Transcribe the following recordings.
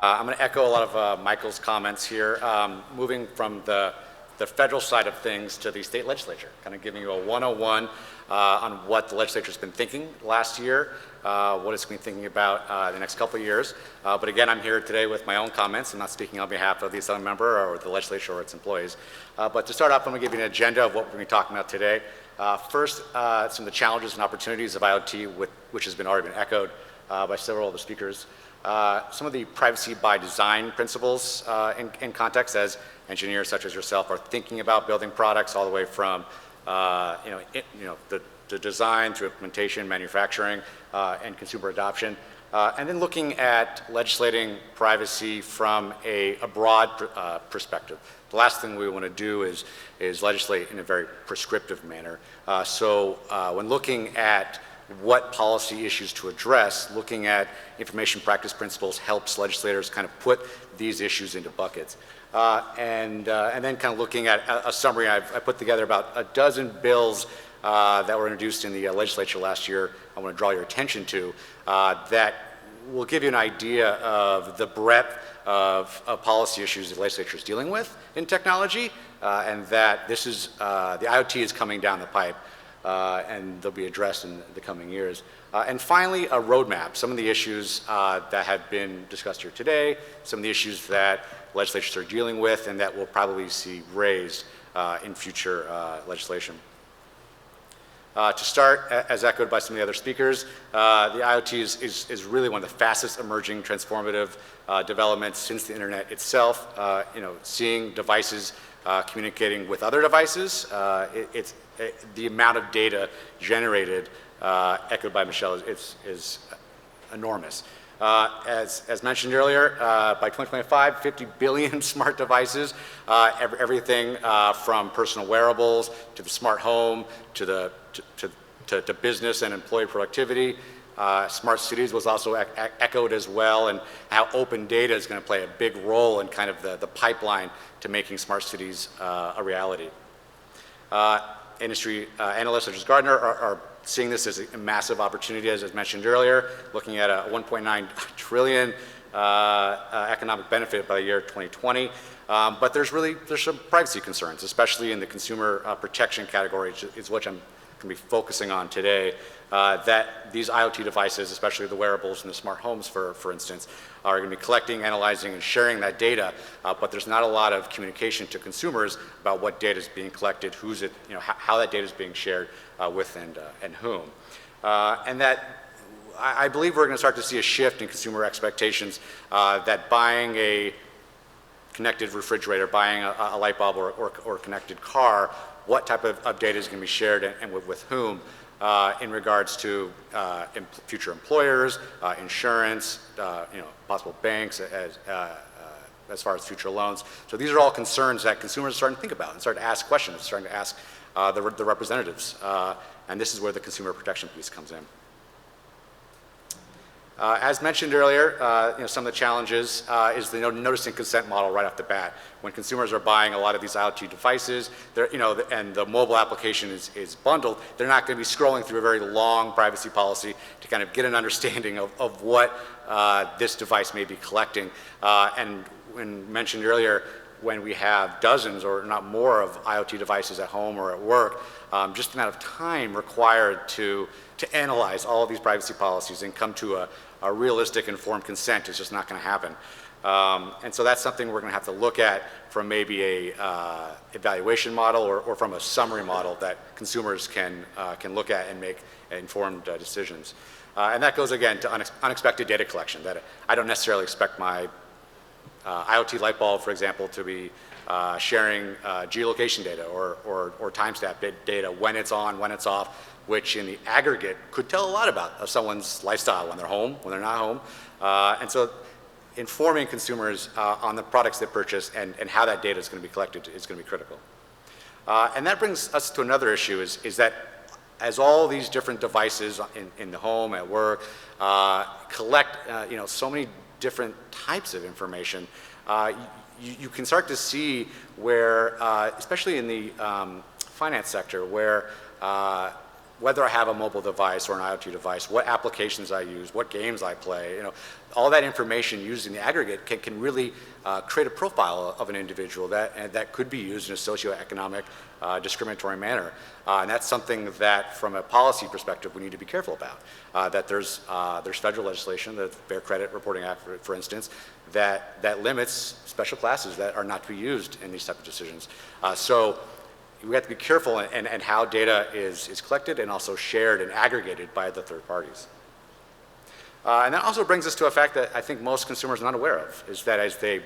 I'm going to echo a lot of Michael's comments here, moving from the federal side of things to the state legislature, kind of giving you a 101 on what the legislature's been thinking last year, what it's been thinking about the next couple of years. But again, I'm here today with my own comments. I'm not speaking on behalf of the assembly member or the legislature or its employees. But to start off, I'm going to give you an agenda of what we're going to be talking about today. First, some of the challenges and opportunities of IoT, which has already been echoed by several of the speakers. Some of the privacy by design principles in context as engineers such as yourself are thinking about building products all the way from the design to implementation, manufacturing, and consumer adoption. And then looking at legislating privacy from a broad perspective. The last thing we want to do is legislate in a very prescriptive manner. So when looking at what policy issues to address, looking at information practice principles helps legislators kind of put these issues into buckets. And then kind of looking at a summary, I put together about a dozen bills that were introduced in the legislature last year I want to draw your attention to that will give you an idea of the breadth of policy issues the legislature is dealing with in technology, and that this is, the IoT is coming down the pipe. And they'll be addressed in the coming years. And finally, a roadmap, some of the issues that have been discussed here today, some of the issues that legislatures are dealing with and that we'll probably see raised in future legislation. To start, as echoed by some of the other speakers, the IoT is really one of the fastest emerging transformative developments since the internet itself. Seeing devices communicating with other devices, the amount of data generated, echoed by Michelle, is enormous. As mentioned earlier, by 2025, 50 billion smart devices, everything from personal wearables to the smart home to business and employee productivity. Smart cities was also echoed as well, and how open data is going to play a big role in kind of the pipeline to making smart cities a reality. Industry analysts such as Gartner are seeing this as a massive opportunity, as mentioned earlier, looking at a 1.9 trillion economic benefit by the year 2020. But there's some privacy concerns, especially in the consumer protection category, is what I'm going to be focusing on today. That these IoT devices, especially the wearables and the smart homes, for instance, are going to be collecting, analyzing, and sharing that data, but there's not a lot of communication to consumers about what data is being collected, who's it, how that data is being shared with and whom. And that I believe we're going to start to see a shift in consumer expectations that buying a connected refrigerator, buying a light bulb or connected car, what type of data is going to be shared and with whom in regards to future employers, insurance, possible banks as far as future loans. So these are all concerns that consumers are starting to think about and start to ask questions, starting to ask the representatives. And this is where the consumer protection piece comes in. As mentioned earlier, some of the challenges is the notice and consent model right off the bat. When consumers are buying a lot of these IoT devices, and the mobile application is bundled, they're not going to be scrolling through a very long privacy policy to kind of get an understanding of what this device may be collecting. And when mentioned earlier, when we have dozens or not more of IoT devices at home or at work, just the amount of time required to analyze all of these privacy policies and come to a realistic informed consent is just not going to happen. And so that's something we're going to have to look at from maybe a evaluation model or from a summary model that consumers can look at and make informed decisions. And that goes again to unexpected data collection, that I don't necessarily expect my IoT light bulb, for example, to be sharing geolocation data or timestamp data when it's on, when it's off, which in the aggregate could tell a lot about someone's lifestyle when they're home, when they're not home. And so informing consumers on the products they purchase and how that data is going to be collected is going to be critical. And that brings us to another issue is that as all these different devices in the home, at work, collect so many different types of information, you can start to see where, especially in the finance sector, where whether I have a mobile device or an IoT device, what applications I use, what games I play, all that information used in the aggregate can really create a profile of an individual that could be used in a socioeconomic discriminatory manner. And that's something that, from a policy perspective, we need to be careful about. That there's federal legislation, the Fair Credit Reporting Act, for instance, that limits special classes that are not to be used in these type of decisions. So we have to be careful and how data is collected and also shared and aggregated by the third parties. And that also brings us to a fact that I think most consumers are not aware of, is that as they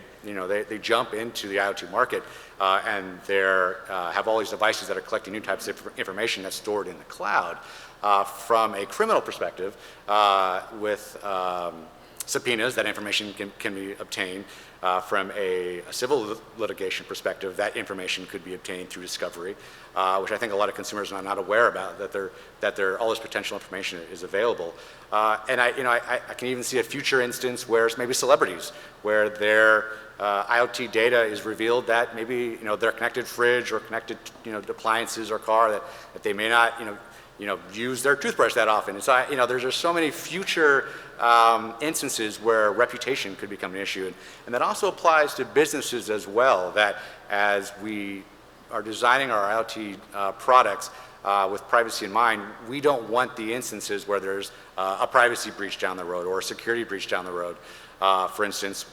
jump into the IoT market and they have all these devices that are collecting new types of information that's stored in the cloud, from a criminal perspective, with subpoenas, that information can be obtained. From a civil litigation perspective, that information could be obtained through discovery, which I think a lot of consumers are not aware about, that all this potential information is available. And I can even see a future instance where it's maybe celebrities, where their IoT data is revealed that maybe their connected fridge or connected appliances or car that they may not use their toothbrush that often. And so there's just so many future instances where reputation could become an issue. And that also applies to businesses as well, that as we are designing our IoT products with privacy in mind, we don't want the instances where there's a privacy breach down the road or a security breach down the road. For instance,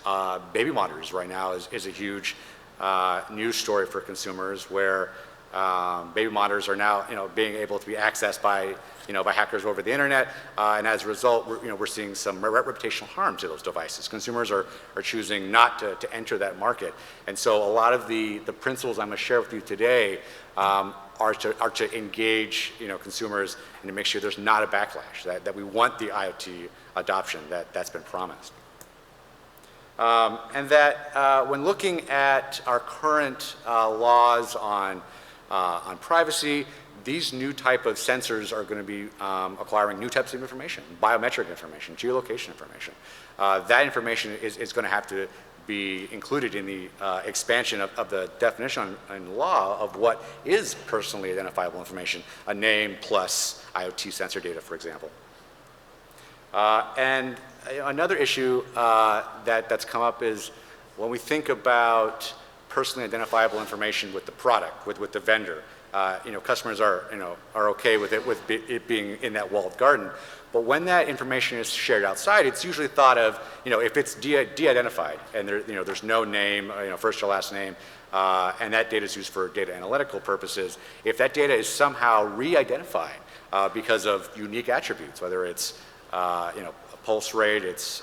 baby monitors right now is a huge news story for consumers, where baby monitors are now being able to be accessed by hackers over the internet, and as a result we're seeing some reputational harm to those devices. Consumers are choosing not to enter that market, and so a lot of the principles I'm going to share with you today are to engage consumers and to make sure there's not a backlash, that we want the IoT adoption that's been promised. And that when looking at our current laws on privacy, these new type of sensors are going to be acquiring new types of information, biometric information, geolocation information. That information is going to have to be included in the expansion of the definition in law of what is personally identifiable information, a name plus IoT sensor data, for example. And another issue that's come up is when we think about personally identifiable information with the product, with the vendor. Customers are okay with it being in that walled garden. But when that information is shared outside, it's usually thought of, if it's de-identified and there's no name, first or last name, and that data is used for data analytical purposes. If that data is somehow re-identified because of unique attributes, whether it's pulse rate, it's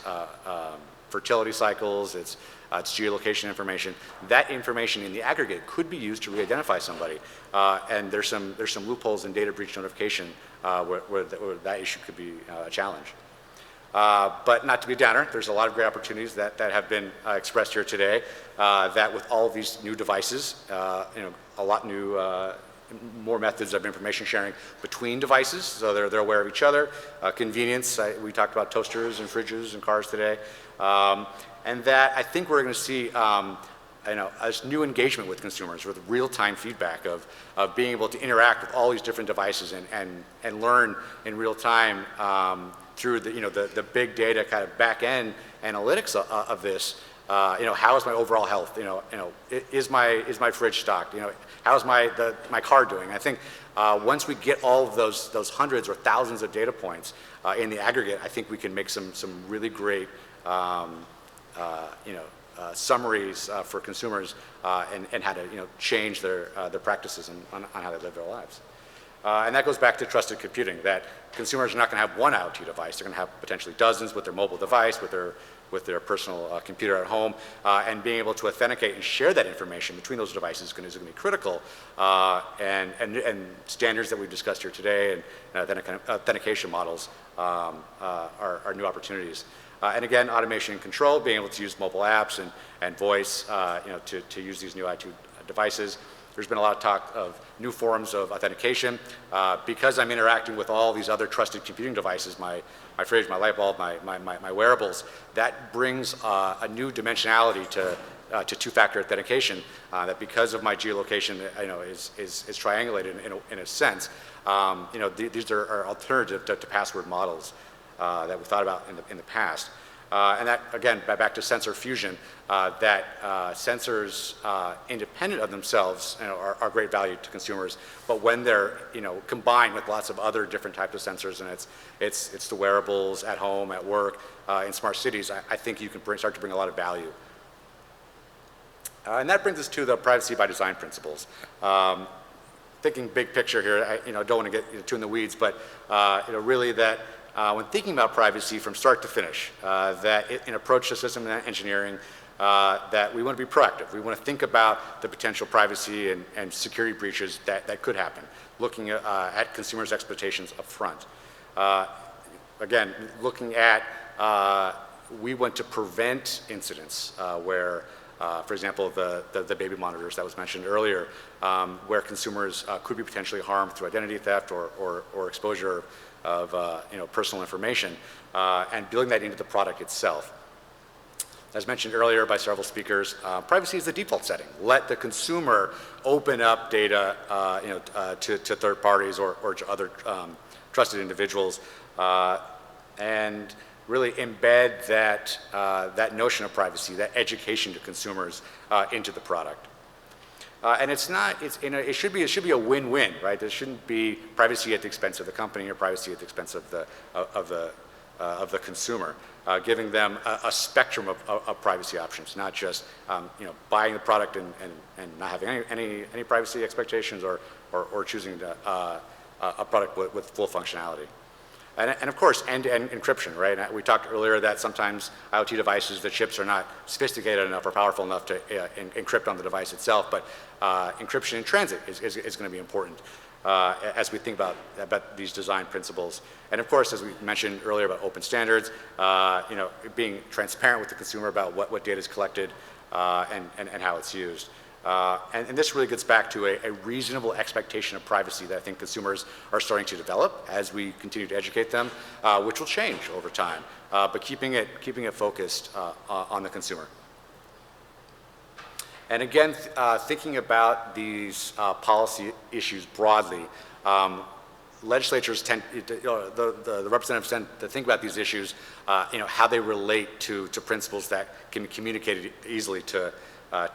fertility cycles, it's geolocation information. That information in the aggregate could be used to re-identify somebody, and there's some loopholes in data breach notification where that issue could be a challenge. But not to be a downer, there's a lot of great opportunities that have been expressed here today. That with all of these new devices, a lot new. More methods of information sharing between devices, so they're aware of each other. Convenience, we talked about toasters and fridges and cars today. And that I think we're going to see a new engagement with consumers with real-time feedback of being able to interact with all these different devices and learn in real time through the big data kind of back-end analytics of this. How is my overall health? Is my fridge stocked? How's my car doing? I think once we get all of those hundreds or thousands of data points in the aggregate, I think we can make some really great summaries for consumers and how to change their practices on how they live their lives. And that goes back to trusted computing, that consumers are not going to have one IoT device. They're going to have potentially dozens with their mobile device, with their personal computer at home, and being able to authenticate and share that information between those devices is going to be critical. And standards that we've discussed here today and authentication models are new opportunities. And again, automation and control, being able to use mobile apps and voice to use these new IoT devices. There's been a lot of talk of new forms of authentication. Because I'm interacting with all these other trusted computing devices, my fridge, my light bulb, my wearables, that brings a new dimensionality to two-factor authentication, that because of my geolocation, is triangulated in a sense. These are alternative to password models that we thought about in the past. And that, again, back to sensor fusion, that sensors independent of themselves are great value to consumers, but when they're combined with lots of other different types of sensors, and it's the wearables at home, at work, in smart cities, I think you can start to bring a lot of value. And that brings us to the privacy by design principles. Thinking big picture here, I don't want to get too in the weeds, but really that when thinking about privacy from start to finish, that in approach to system engineering, that we want to be proactive. We want to think about the potential privacy and security breaches that could happen, looking at consumers' expectations up front. Again, looking at, we want to prevent incidents where, for example, the baby monitors that was mentioned earlier, where consumers could be potentially harmed through identity theft or exposure of personal information, and building that into the product itself. As mentioned earlier by several speakers, privacy is the default setting. Let the consumer open up data to third parties or to other trusted individuals, and really embed that notion of privacy, that education to consumers into the product. And it should be a win-win, right? There shouldn't be privacy at the expense of the company or privacy at the expense of the consumer, giving them a spectrum of privacy options, not just buying the product and not having any privacy expectations or choosing a product with full functionality. And of course, end-to-end encryption, right? We talked earlier that sometimes IoT devices, the chips are not sophisticated enough or powerful enough to encrypt on the device itself, but encryption in transit is going to be important as we think about these design principles. And of course, as we mentioned earlier about open standards, being transparent with the consumer about what data is collected and how it's used. And this really gets back to a reasonable expectation of privacy that I think consumers are starting to develop as we continue to educate them, which will change over time, but keeping it focused on the consumer. And again, thinking about these policy issues broadly, legislatures the representatives tend to think about these issues, how they relate to principles that can be communicated easily to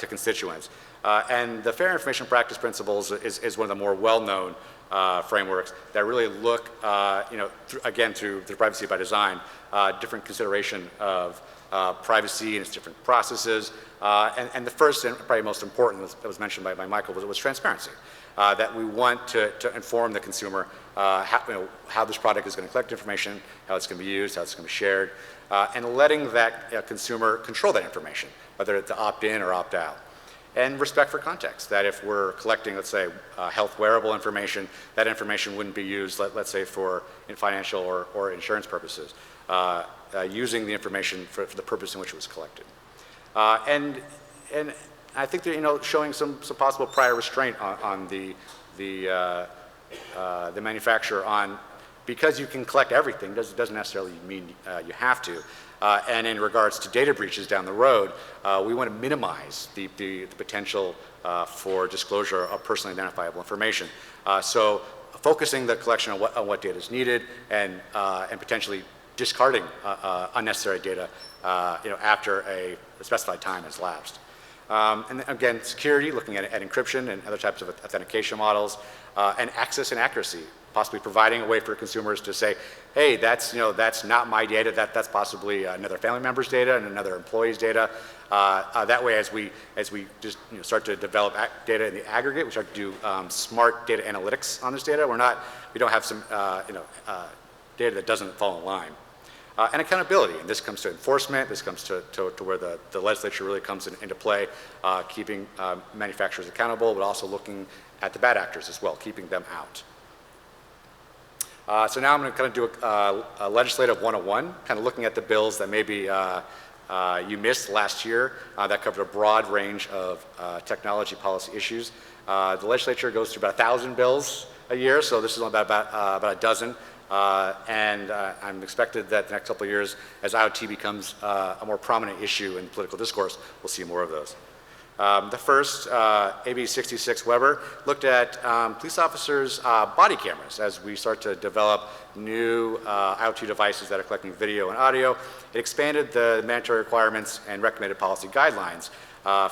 constituents. And the Fair Information Practice Principles is one of the more well-known frameworks that really look, through the privacy by design, different consideration of privacy and its different processes. And the first and probably most important that was mentioned by Michael was transparency. That we want to inform the consumer how this product is going to collect information, how it's going to be used, how it's going to be shared, and letting that consumer control that information, whether it's to opt in or opt out. And respect for context, that if we're collecting, let's say, health wearable information, that information wouldn't be used, let's say, in financial or insurance purposes, using the information for the purpose in which it was collected. And I think that, showing some possible prior restraint on the manufacturer on, because you can collect everything doesn't necessarily mean you have to. And in regards to data breaches down the road, we want to minimize the potential for disclosure of personally identifiable information. So focusing the collection on what data is needed and potentially discarding unnecessary data after a specified time has lapsed. And again, security, looking at encryption and other types of authentication models, and access and accuracy, possibly providing a way for consumers to say, hey, that's not my data, that's possibly another family member's data and another employee's data. That way, as we just start to develop data in the aggregate, we start to do smart data analytics on this data. We don't have some data that doesn't fall in line. And accountability, and this comes to enforcement, this comes to where the legislature really comes into play, keeping manufacturers accountable, but also looking at the bad actors as well, keeping them out. So now I'm going to kind of do a legislative 101, kind of looking at the bills that maybe you missed last year that covered a broad range of technology policy issues. The legislature goes through about 1,000 bills a year, so this is about a dozen and I'm expected that the next couple of years, as IoT becomes a more prominent issue in political discourse, we'll see more of those. The first, AB 66 Weber, looked at police officers' body cameras as we start to develop new IoT devices that are collecting video and audio. It expanded the mandatory requirements and recommended policy guidelines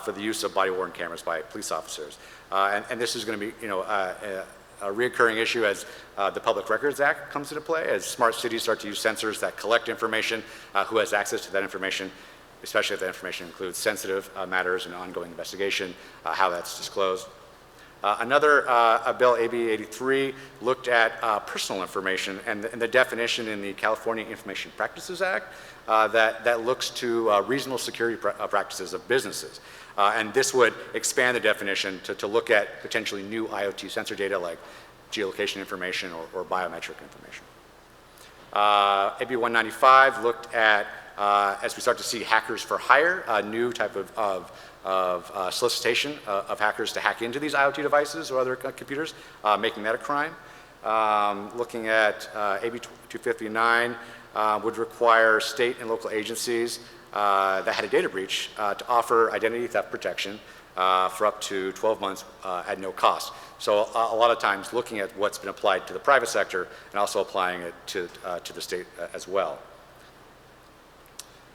for the use of body-worn cameras by police officers. And this is going to be, a reoccurring issue as the Public Records Act comes into play, as smart cities start to use sensors that collect information, who has access to that information, especially if that information includes sensitive matters and ongoing investigation, how that's disclosed. Another bill, AB 83, looked at personal information and the definition in the California Information Practices Act that looks to reasonable security practices of businesses. And this would expand the definition to look at potentially new IoT sensor data like geolocation information or biometric information. AB 195 looked at, as we start to see hackers for hire, a new type of solicitation of hackers to hack into these IoT devices or other computers, making that a crime. Looking at AB 259 would require state and local agencies that had a data breach to offer identity theft protection for up to 12 months at no cost. So a lot of times looking at what's been applied to the private sector and also applying it to the state as well.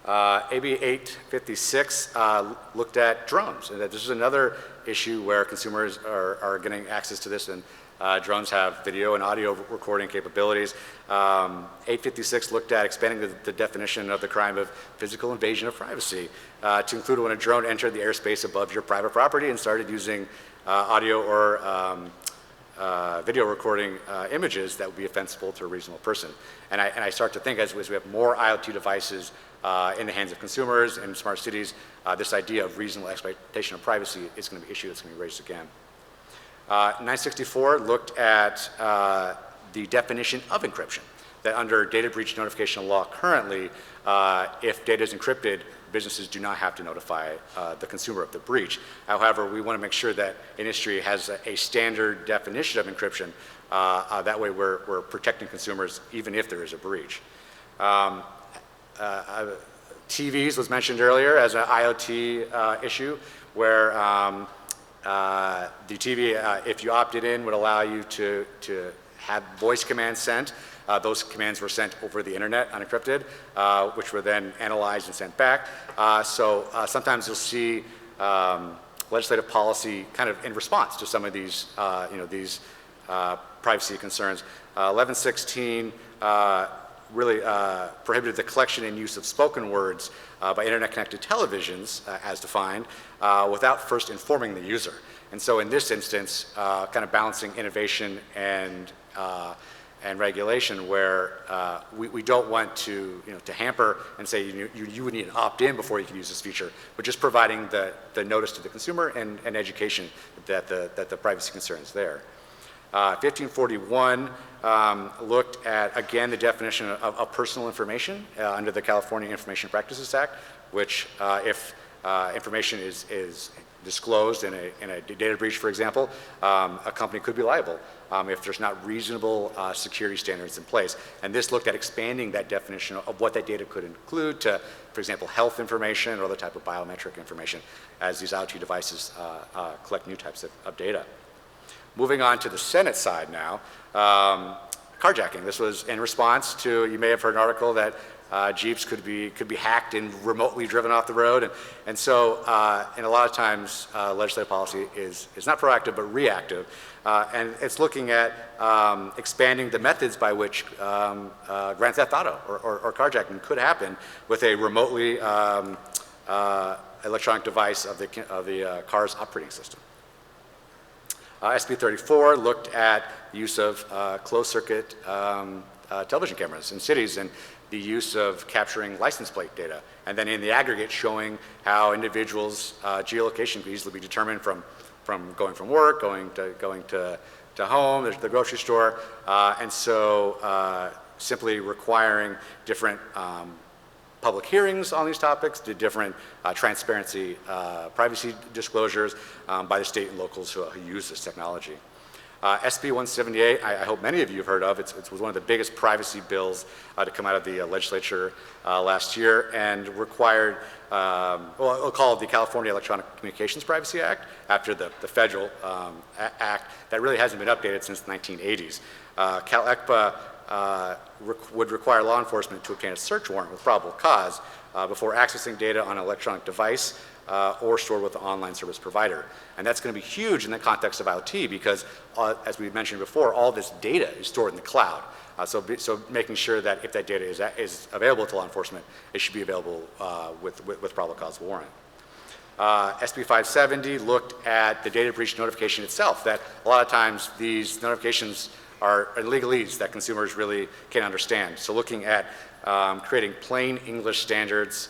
AB 856 looked at drones, and this is another issue where consumers are getting access to this, and drones have video and audio recording capabilities. 856 looked at expanding the definition of the crime of physical invasion of privacy to include when a drone entered the airspace above your private property and started using audio or video recording images that would be offensible to a reasonable person. And I start to think as we have more IoT devices in the hands of consumers and smart cities, this idea of reasonable expectation of privacy is going to be an issue that's going to be raised again. 964 looked at the definition of encryption, that under data breach notification law currently, if data is encrypted, businesses do not have to notify the consumer of the breach. However, we want to make sure that industry has a standard definition of encryption. That way we're protecting consumers even if there is a breach. TVs was mentioned earlier as an IoT issue where the TV, if you opted in, would allow you to have voice commands sent. Those commands were sent over the internet unencrypted, which were then analyzed and sent back. So sometimes you'll see legislative policy kind of in response to some of these, these privacy concerns. 1116 really prohibited the collection and use of spoken words by internet-connected televisions, as defined, without first informing the user. And so in this instance, kind of balancing innovation and regulation, where we don't want to, to hamper and say you would need to opt in before you can use this feature, but just providing the notice to the consumer and education that the privacy concern is there. 1541 looked at, again, the definition of personal information under the California Information Practices Act, which if information is disclosed in a data breach, for example, a company could be liable if there's not reasonable security standards in place. And this looked at expanding that definition of what that data could include to, for example, health information or other type of biometric information as these IoT devices collect new types of data. Moving on to the Senate side now, carjacking. This was in response to, you may have heard an article that Jeeps could be hacked and remotely driven off the road. And so, and a lot of times, legislative policy is not proactive, but reactive. And it's looking at expanding the methods by which grand theft auto or carjacking could happen with a remotely electronic device of the car's operating system. SB 34 looked at the use of closed-circuit television cameras in cities and the use of capturing license plate data, and then in the aggregate showing how individuals' geolocation could easily be determined from going from work, going to home, there's the grocery store, and so simply requiring different public hearings on these topics, to different transparency, privacy disclosures by the state and locals who use this technology. SB 178, I hope many of you have heard of. It was one of the biggest privacy bills to come out of the legislature last year, and required, we'll call it the California Electronic Communications Privacy Act, after the federal act that really hasn't been updated since the 1980s. CalECPA would require law enforcement to obtain a search warrant with probable cause before accessing data on an electronic device or stored with an online service provider. And that's going to be huge in the context of IoT because, as we mentioned before, all this data is stored in the cloud. So making sure that if that data is available to law enforcement, it should be available with probable cause warrant. SB 570 looked at the data breach notification itself, that a lot of times these notifications are legalese that consumers really can't understand. So looking at creating plain English standards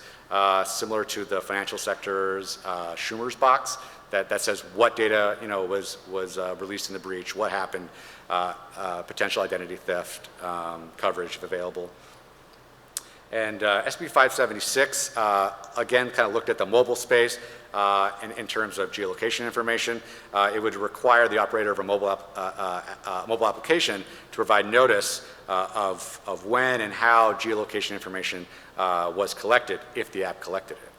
similar to the financial sector's Schumer's box that says what data was released in the breach, what happened, potential identity theft, coverage if available. And SB 576, again, kind of looked at the mobile space in terms of geolocation information. It would require the operator of a mobile application to provide notice of when and how geolocation information was collected, if the app collected it.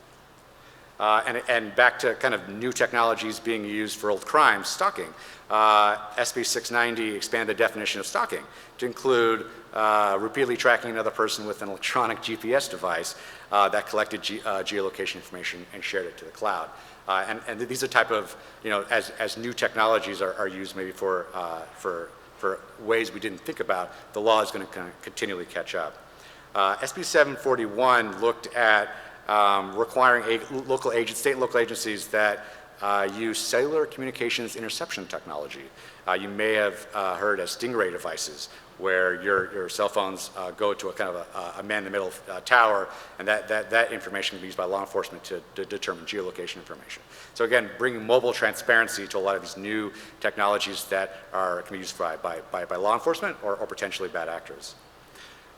And back to kind of new technologies being used for old crimes, stalking. SB 690 expanded the definition of stalking to include repeatedly tracking another person with an electronic GPS device that collected geolocation information and shared it to the cloud. And these are type of, as new technologies are used maybe for ways we didn't think about, the law is going to kind of continually catch up. SB 741 looked at requiring state and local agencies that use cellular communications interception technology. You may have heard of Stingray devices, where your cell phones go to a kind of a man-in-the-middle tower, and that information can be used by law enforcement to determine geolocation information. So again, bringing mobile transparency to a lot of these new technologies that can be used by law enforcement or potentially bad actors.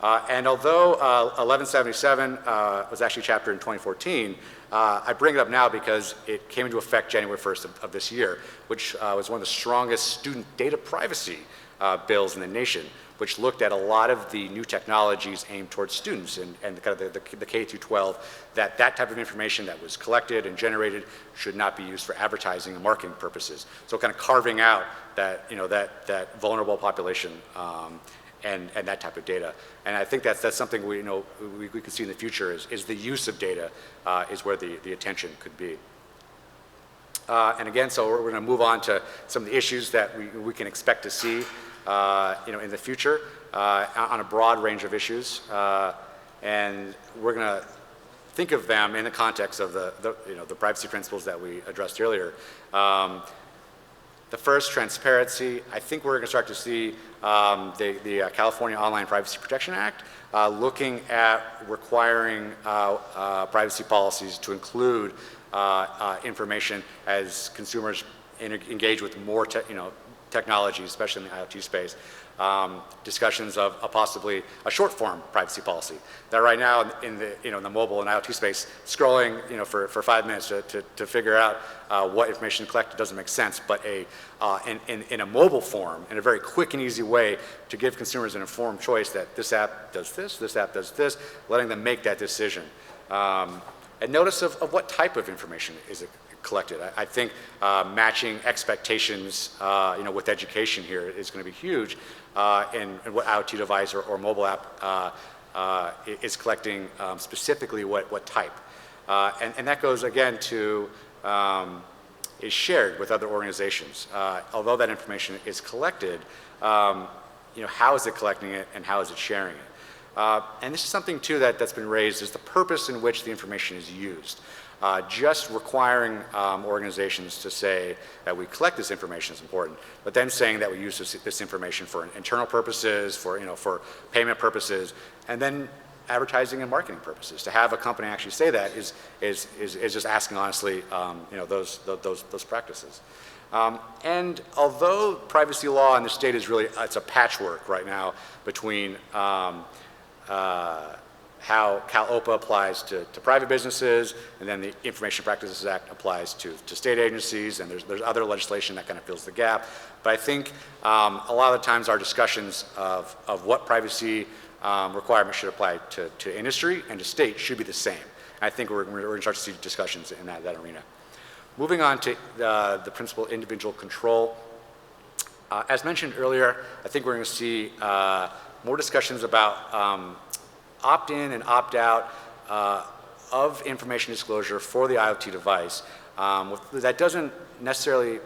And although 1177 was actually chaptered in 2014, I bring it up now because it came into effect January 1st of this year, which was one of the strongest student data privacy bills in the nation, which looked at a lot of the new technologies aimed towards students and kind of the K through 12, that type of information that was collected and generated should not be used for advertising and marketing purposes. So kind of carving out that, that vulnerable population and that type of data. And I think that's something we can see in the future is the use of data is where the attention could be. And again, so we're going to move on to some of the issues that we can expect to see in the future on a broad range of issues. And we're going to think of them in the context of the privacy principles that we addressed earlier. The first, transparency. I think we're going to start to see the California Online Privacy Protection Act looking at requiring privacy policies to include information as consumers engage with more technology, especially in the IoT space. Discussions of possibly a short-form privacy policy. That right now in the mobile and IoT space, scrolling for 5 minutes to figure out what information collected doesn't make sense. But in a mobile form, in a very quick and easy way to give consumers an informed choice that this app does this app does this, letting them make that decision. And notice of what type of information is it collected. I think matching expectations with education here is going to be huge in what IoT device or mobile app is collecting specifically what type. And that goes again to is shared with other organizations. Although that information is collected, how is it collecting it and how is it sharing it? And this is something too that's been raised, is the purpose in which the information is used. Just requiring organizations to say that we collect this information is important, but then saying that we use this information for internal purposes, for payment purposes, and then advertising and marketing purposes. To have a company actually say that is just asking honestly, those practices. And although privacy law in the state is really, it's a patchwork right now between how Cal-OPA applies to private businesses, and then the Information Practices Act applies to state agencies, and there's other legislation that kind of fills the gap. But I think a lot of the times our discussions of what privacy requirements should apply to industry and to state should be the same. And I think we're going to start to see discussions in that arena. Moving on to the principle individual control. As mentioned earlier, I think we're going to see more discussions about opt-in and opt-out of information disclosure for the IoT device. That doesn't necessarily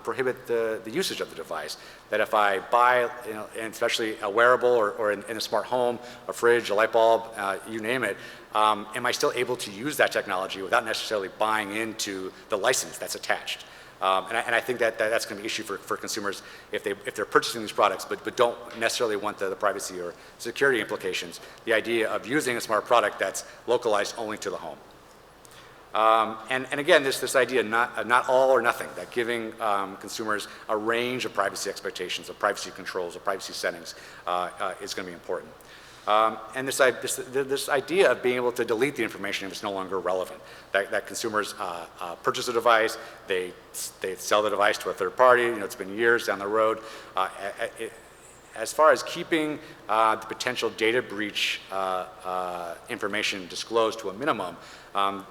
prohibit the usage of the device. That if I buy, and especially a wearable or in a smart home, a fridge, a light bulb, you name it, am I still able to use that technology without necessarily buying into the license that's attached? And I think that's going to be an issue for consumers if they're purchasing these products but don't necessarily want the privacy or security implications. The idea of using a smart product that's localized only to the home. And again, this idea not all or nothing, that giving consumers a range of privacy expectations, of privacy controls, of privacy settings is going to be important. And this idea of being able to delete the information if it's no longer relevant, that consumers purchase a device, they sell the device to a third party, it's been years down the road. As far as keeping the potential data breach information disclosed to a minimum,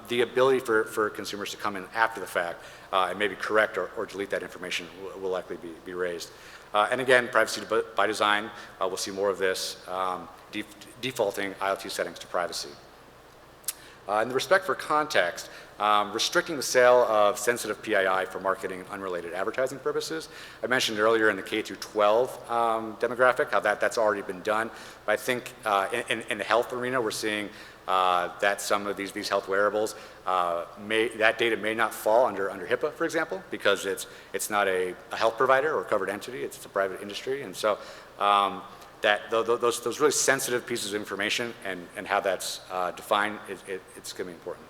the ability for consumers to come in after the fact and maybe correct or delete that information will likely be raised. And again, privacy by design, we'll see more of this, defaulting IoT settings to privacy. In the respect for context, restricting the sale of sensitive PII for marketing and unrelated advertising purposes. I mentioned earlier in the K through 12 demographic how that's already been done. But I think in the health arena, we're seeing that some of these health wearables, that data may not fall under HIPAA, for example, because it's not a health provider or covered entity, it's a private industry. And so those really sensitive pieces of information and how that's defined, it's going to be important.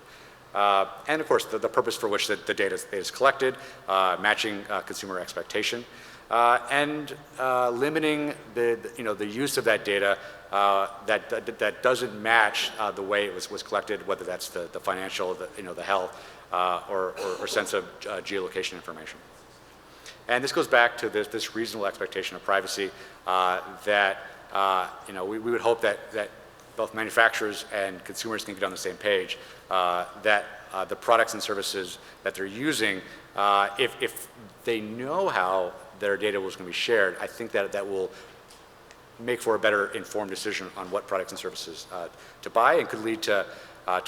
And of course, the purpose for which the data is collected, matching consumer expectation, and limiting the use of that data that doesn't match the way it was collected, whether that's the financial, the health, or sense of geolocation information. And this goes back to this reasonable expectation of privacy that we would hope that both manufacturers and consumers can get on the same page, that the products and services that they're using, if they know how their data was going to be shared, I think that will make for a better informed decision on what products and services to buy, and could lead to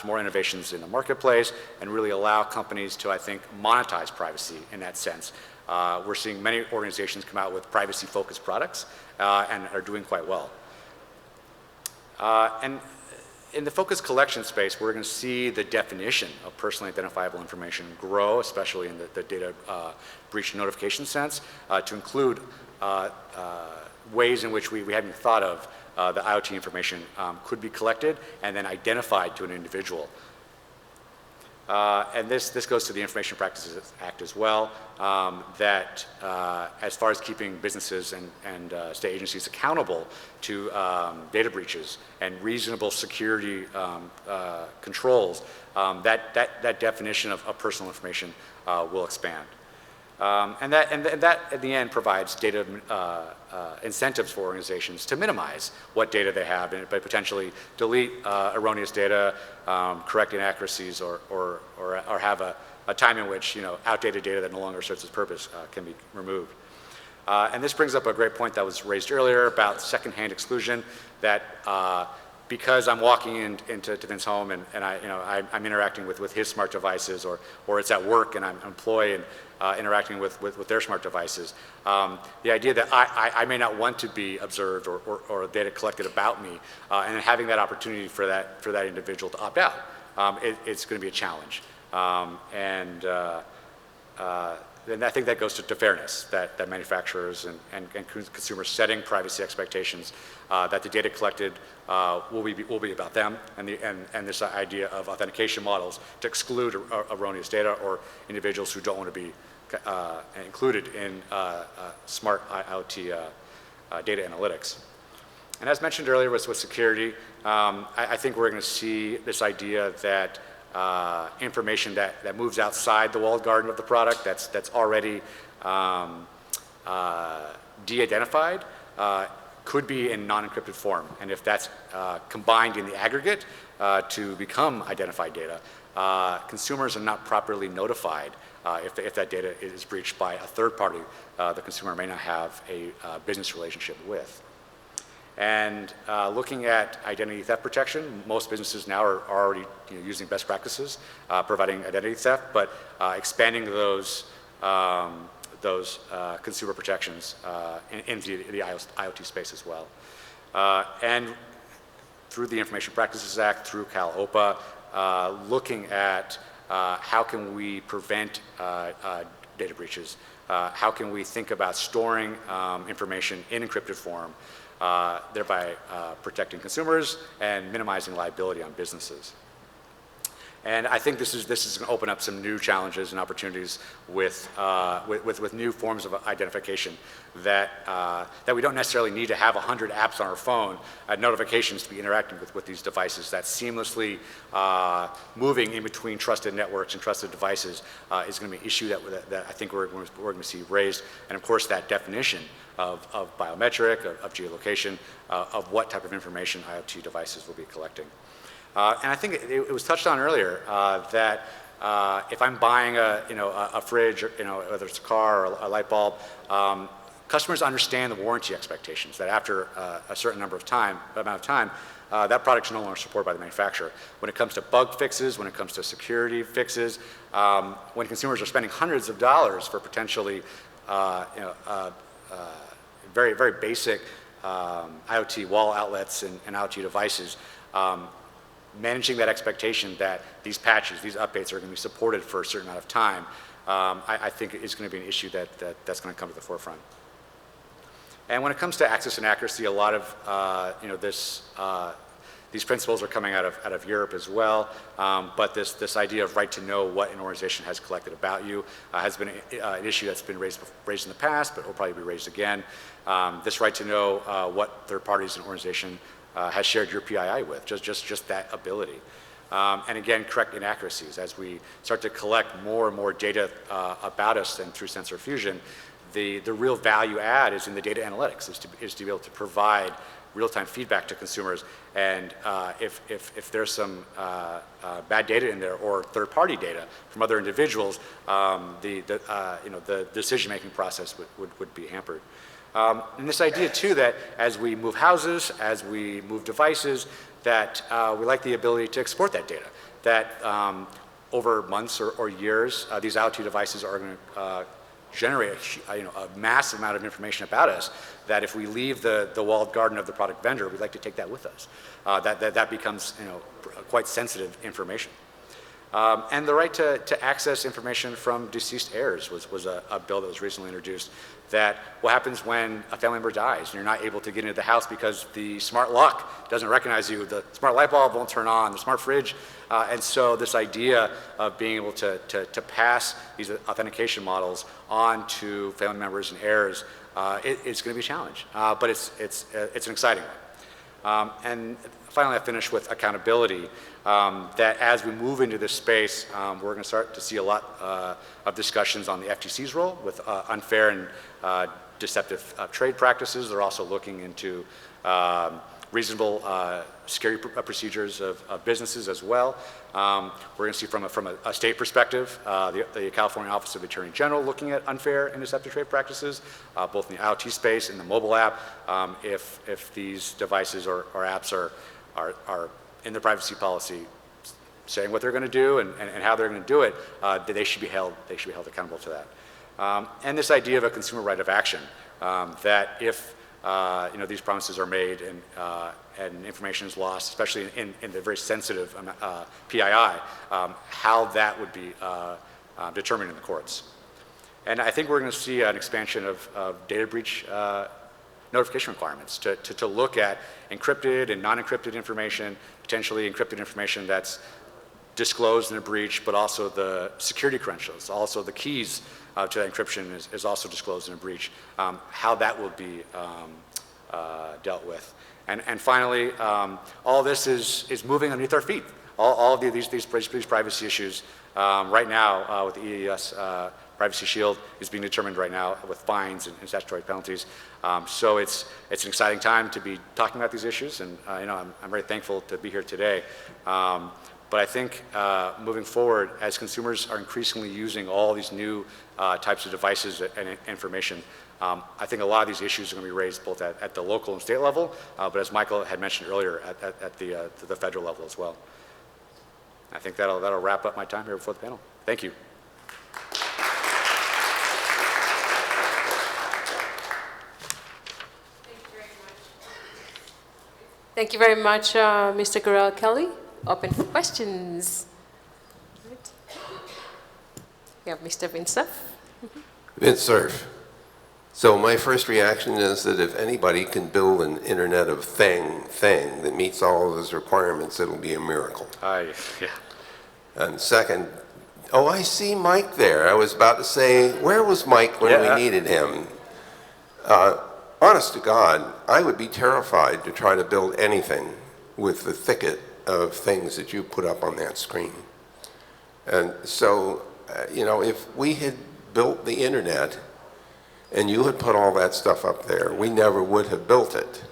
more innovations in the marketplace and really allow companies to, I think, monetize privacy in that sense. We're seeing many organizations come out with privacy-focused products and are doing quite well. And in the focus collection space, we're going to see the definition of personally identifiable information grow, especially in the data breach notification sense, to include ways in which we hadn't thought of the IoT information could be collected and then identified to an individual. And this goes to the Information Practices Act as well, that as far as keeping businesses and state agencies accountable to data breaches and reasonable security controls, that definition of personal information will expand. And that at the end provides data incentives for organizations to minimize what data they have, but potentially delete erroneous data, correct inaccuracies, or have a time in which outdated data that no longer serves its purpose can be removed. And this brings up a great point that was raised earlier about secondhand exclusion, that because I'm walking into Vince's home and I'm interacting with his smart devices, or it's at work and I'm an employee and interacting with their smart devices. The idea that I may not want to be observed or data collected about me, and having that opportunity for that individual to opt out, it's going to be a challenge. And I think that goes to fairness, that manufacturers and consumers setting privacy expectations, that the data collected will be about them, and this idea of authentication models to exclude erroneous data or individuals who don't want to be included in smart IoT data analytics. And as mentioned earlier with security, I think we're going to see this idea that information that moves outside the walled garden of the product that's already de-identified could be in non-encrypted form. And if that's combined in the aggregate to become identified data, consumers are not properly notified if that data is breached by a third party the consumer may not have a business relationship with. And looking at identity theft protection, most businesses now are already using best practices providing identity theft, but expanding those consumer protections into the IoT space as well. And through the Information Practices Act, through Cal-OPA, looking at how can we prevent data breaches, how can we think about storing information in encrypted form, thereby protecting consumers and minimizing liability on businesses. And I think this is going to open up some new challenges and opportunities with new forms of identification that we don't necessarily need to have 100 apps on our phone, notifications to be interacting with these devices. That seamlessly moving in between trusted networks and trusted devices is going to be an issue that I think we're going to see raised. And of course, that definition of biometric, of geolocation, of what type of information IoT devices will be collecting. And I think it was touched on earlier that if I'm buying a fridge, or, whether it's a car or a light bulb, customers understand the warranty expectations that after a certain amount of time, that product is no longer supported by the manufacturer. When it comes to bug fixes, when it comes to security fixes, when consumers are spending hundreds of dollars for potentially very, very basic IoT wall outlets and IoT devices, managing that expectation that these patches, these updates are going to be supported for a certain amount of time, I think is going to be an issue that's going to come to the forefront. And when it comes to access and accuracy, a lot of these principles are coming out of Europe as well. But this idea of right to know what an organization has collected about you has been an issue that's been raised in the past, but will probably be raised again. This right to know what third parties and organization has shared your PII with, just that ability. And again, correct inaccuracies. As we start to collect more and more data about us and through sensor fusion, the real value add is in the data analytics, is to be able to provide real-time feedback to consumers. And if there's some bad data in there or third-party data from other individuals, the decision-making process would be hampered. And this idea too that as we move houses, as we move devices, that we like the ability to export that data. That over months or years, these IoT devices are going to generate a massive amount of information about us. That if we leave the walled garden of the product vendor, we'd like to take that with us. That becomes quite sensitive information. And the right to access information from deceased heirs was a bill that was recently introduced. That what happens when a family member dies and you're not able to get into the house because the smart lock doesn't recognize you, the smart light bulb won't turn on, the smart fridge. And so this idea of being able to pass these authentication models on to family members and heirs, it's going to be a challenge, but it's an exciting one. And finally, I finish with accountability. That as we move into this space, we're going to start to see a lot of discussions on the FTC's role with unfair and deceptive trade practices. They're also looking into reasonable security procedures of businesses as well. We're going to see from a state perspective, the California Office of the Attorney General looking at unfair and deceptive trade practices, both in the IoT space and the mobile app. If these devices or apps are in the privacy policy saying what they're going to do and how they're going to do it, they should be held accountable to that. And this idea of a consumer right of action, that if these promises are made and information is lost, especially in the very sensitive PII, how that would be determined in the courts. And I think we're going to see an expansion of data breach notification requirements to look at encrypted and non-encrypted information, potentially encrypted information that's disclosed in a breach, but also the security credentials, also the keys to that encryption is also disclosed in a breach, how that will be dealt with. And finally, all this is moving underneath our feet. All of these privacy issues right now with the EES Privacy Shield is being determined right now with fines and statutory penalties. So it's an exciting time to be talking about these issues, and I'm very thankful to be here today. But I think moving forward, as consumers are increasingly using all these new types of devices and information, I think a lot of these issues are going to be raised both at the local and state level, but as Michael had mentioned earlier, at the federal level as well. I think that'll wrap up my time here before the panel. Thank you. Thank you very much, Mr. Girard Kelly. Open for questions. Right. We have Mr. Vint Cerf. Vint Cerf. So my first reaction is that if anybody can build an Internet of thing that meets all of those requirements, it'll be a miracle. Yeah. And second, oh, I see Mike there. I was about to say, where was Mike when we needed him? Honest to God, I would be terrified to try to build anything with the thicket of things that you put up on that screen. And so, if we had built the Internet and you had put all that stuff up there, we never would have built it.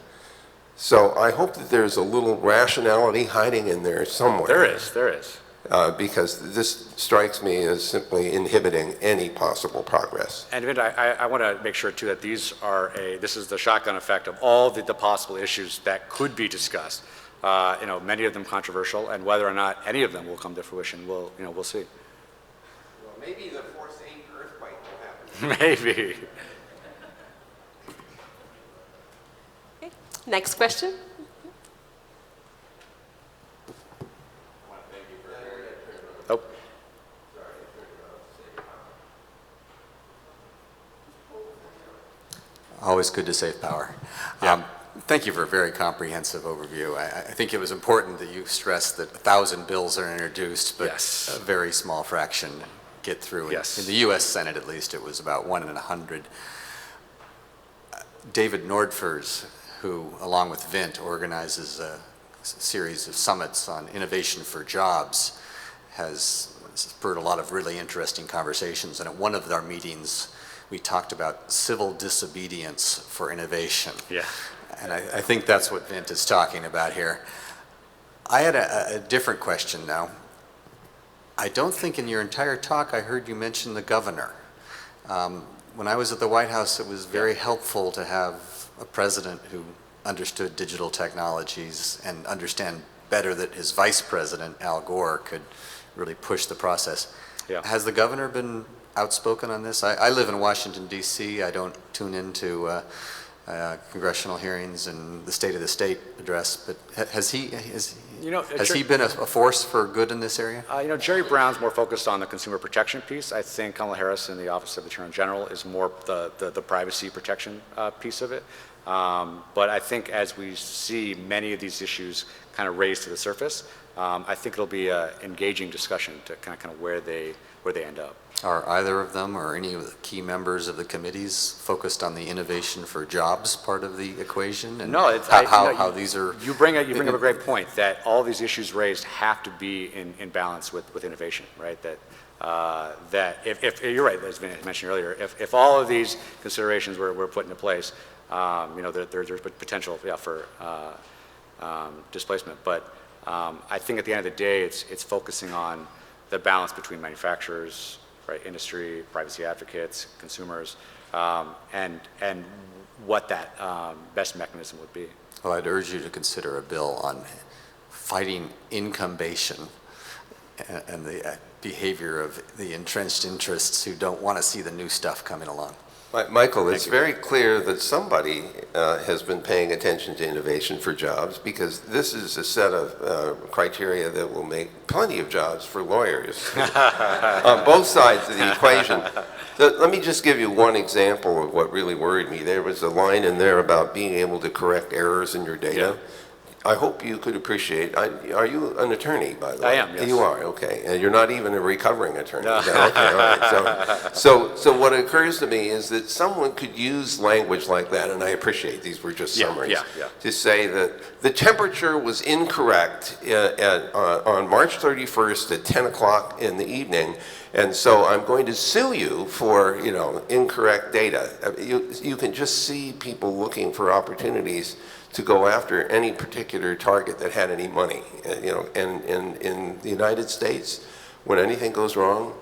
So I hope that there's a little rationality hiding in there somewhere. There is. Because this strikes me as simply inhibiting any possible progress. And Vint, I want to make sure too that this is the shotgun effect of all the possible issues that could be discussed. Many of them controversial, and whether or not any of them will come to fruition, we'll see. Well, maybe the Force 8 earthquake will happen. Maybe. Okay. Next question. Oh. Always good to save power. Yeah. Thank you for a very comprehensive overview. I think it was important that you stressed that 1,000 bills are introduced, but Yes. a very small fraction get through. Yes. In the U.S. Senate, at least, it was about 1 in 100. David Nordfers, who, along with Vint, organizes a series of summits on innovation for jobs, has spurred a lot of really interesting conversations. And at one of our meetings, we talked about civil disobedience for innovation. Yeah. And I think that's what Vint is talking about here. I had a different question now. I don't think in your entire talk I heard you mention the governor. When I was at the White House, it was very helpful to have a president who understood digital technologies and understand better that his vice president, Al Gore, could really push the process. Yeah. Has the governor been outspoken on this? I live in Washington, D.C. I don't tune into congressional hearings and the State of the State address, but has he been a force for good in this area? Jerry Brown's more focused on the consumer protection piece. I think Kamala Harris in the Office of the Attorney General is more the privacy protection piece of it. But I think as we see many of these issues kind of raised to the surface, I think it'll be an engaging discussion to kind of where they end up. Are either of them or any of the key members of the committees focused on the innovation for jobs part of the equation? And no, it's how these are. You bring up a great point that all these issues raised have to be in balance with innovation, right? That if you're right, as Vinny mentioned earlier, if all of these considerations were put into place, there's potential for displacement. But I think at the end of the day, it's focusing on the balance between manufacturers, right, industry, privacy advocates, consumers, and what that best mechanism would be. Well, I'd urge you to consider a bill on fighting incumbation and the behavior of the entrenched interests who don't want to see the new stuff coming along. Michael, it's very clear that somebody has been paying attention to innovation for jobs, because this is a set of criteria that will make plenty of jobs for lawyers on both sides of the equation. Let me just give you one example of what really worried me. There was a line in there about being able to correct errors in your data. I hope you could appreciate, are you an attorney, by the way? I am, yes. You are, okay. And you're not even a recovering attorney. No. No, okay, all right. So what occurs to me is that someone could use language like that, and I appreciate these were just Yeah, summaries, yeah. to say that the temperature was incorrect on March 31st at 10 o'clock in the evening, and so I'm going to sue you for, incorrect data. You can just see people looking for opportunities to go after any particular target that had any money. And in the United States, when anything goes wrong,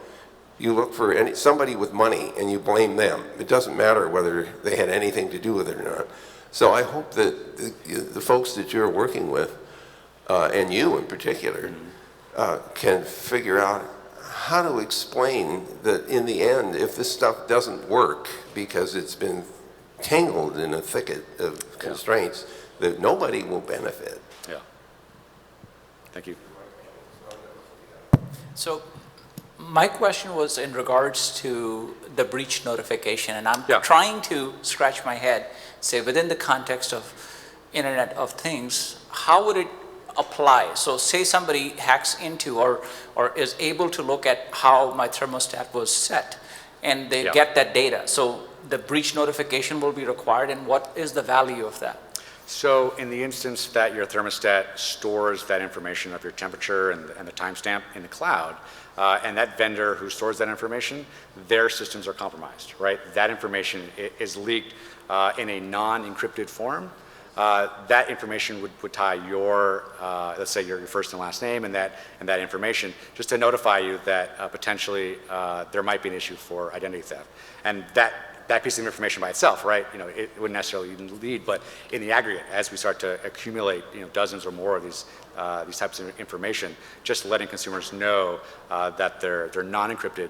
you look for somebody with money and you blame them. It doesn't matter whether they had anything to do with it or not. So I hope that the folks that you're working with, and you in particular, can figure out how to explain that in the end, if this stuff doesn't work because it's been tangled in a thicket of constraints, that nobody will benefit. Yeah. Thank you. So my question was in regards to the breach notification, and I'm Yeah. trying to scratch my head, say within the context of Internet of Things, how would it apply? So say somebody hacks into or is able to look at how my thermostat was set, and they Yeah. get that data. So the breach notification will be required, and what is the value of that? So in the instance that your thermostat stores that information of your temperature and the timestamp in the cloud, and that vendor who stores that information, their systems are compromised, right? That information is leaked in a non-encrypted form. That information would tie your, let's say your first and last name and that information, just to notify you that potentially there might be an issue for identity theft. And that piece of information by itself, right, it wouldn't necessarily even lead, but in the aggregate, as we start to accumulate, dozens or more of these types of information, just letting consumers know that their non-encrypted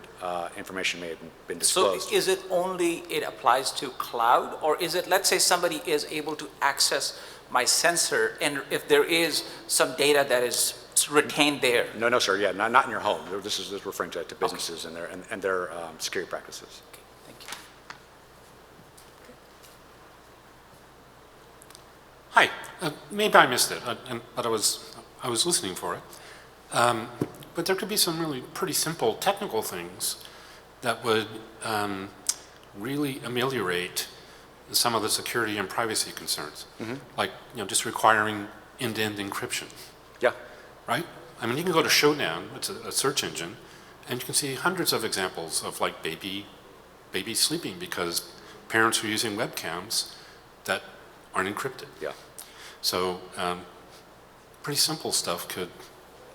information may have been disclosed. So is it only, it applies to cloud, or is it, let's say somebody is able to access my sensor, and if there is some data that is retained there? No, sir, yeah, not in your home. This is referring to businesses and their security practices. Okay, thank you. Hi, maybe I missed it, but I was listening for it. But there could be some really pretty simple technical things that would really ameliorate some of the security and privacy concerns, like just requiring end-to-end encryption, Yeah, right? I mean, you can go to Showdown, it's a search engine, and you can see hundreds of examples of like babies sleeping because parents are using webcams that aren't encrypted. yeah. So pretty simple stuff could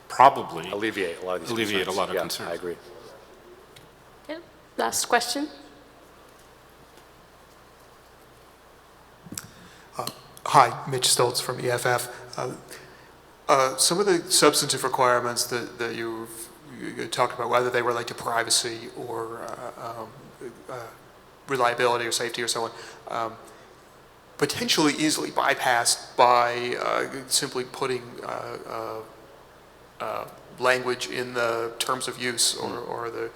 probably Alleviate a lot of these alleviate concerns. a lot of Yeah, concerns. I agree. Yeah. Last question. Hi, Mitch Stoltz from EFF. Some of the substantive requirements that you talked about, whether they relate to privacy or reliability or safety or so on, potentially easily bypassed by simply putting language in the terms of use or the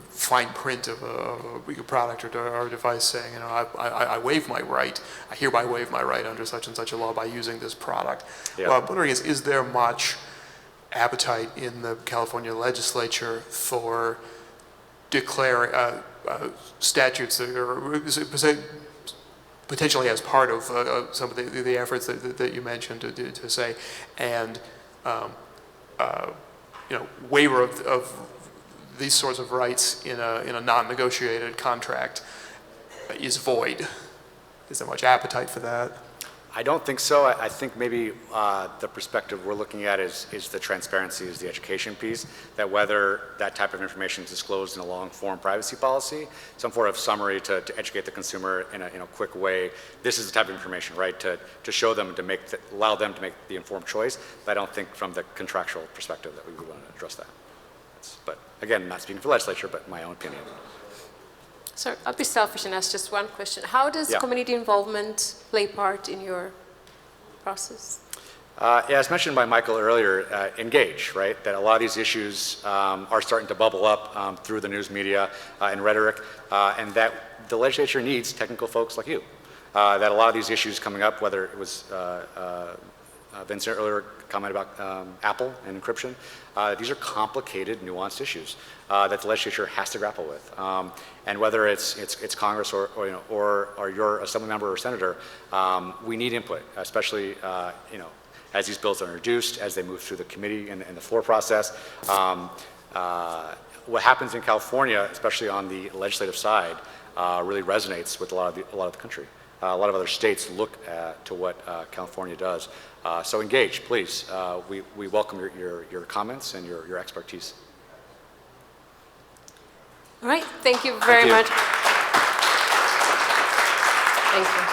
fine print of a product or device saying, I waive my right, I hereby waive my right under such and such a law by using this product. Yeah. Well, I'm wondering is there much appetite in the California legislature for declaring statutes that are potentially as part of some of the efforts that you mentioned to say, and waiver of these sorts of rights in a non-negotiated contract is void. Is there much appetite for that? I don't think so. I think maybe the perspective we're looking at is the transparency, is the education piece, that whether that type of information is disclosed in a long-form privacy policy, some sort of summary to educate the consumer in a quick way. This is the type of information, right, to show them, allow them to make the informed choice. But I don't think from the contractual perspective that we would want to address that. But again, not speaking for the legislature, but my own opinion. So I'll be selfish and ask just one question. How does Yeah. community involvement play part in your process? Yeah, as mentioned by Michael earlier, engage, right? That a lot of these issues are starting to bubble up through the news media and rhetoric, and that the legislature needs technical folks like you. That a lot of these issues coming up, whether it was Vincent earlier commented about Apple and encryption. These are complicated, nuanced issues that the legislature has to grapple with. And whether it's Congress or you're assembly member or senator, we need input, especially as these bills are introduced, as they move through the committee and the floor process. What happens in California, especially on the legislative side, really resonates with a lot of the country. A lot of other states look to what California does. So engage, please. We welcome your comments and your expertise. All right, thank you very much. Thank you.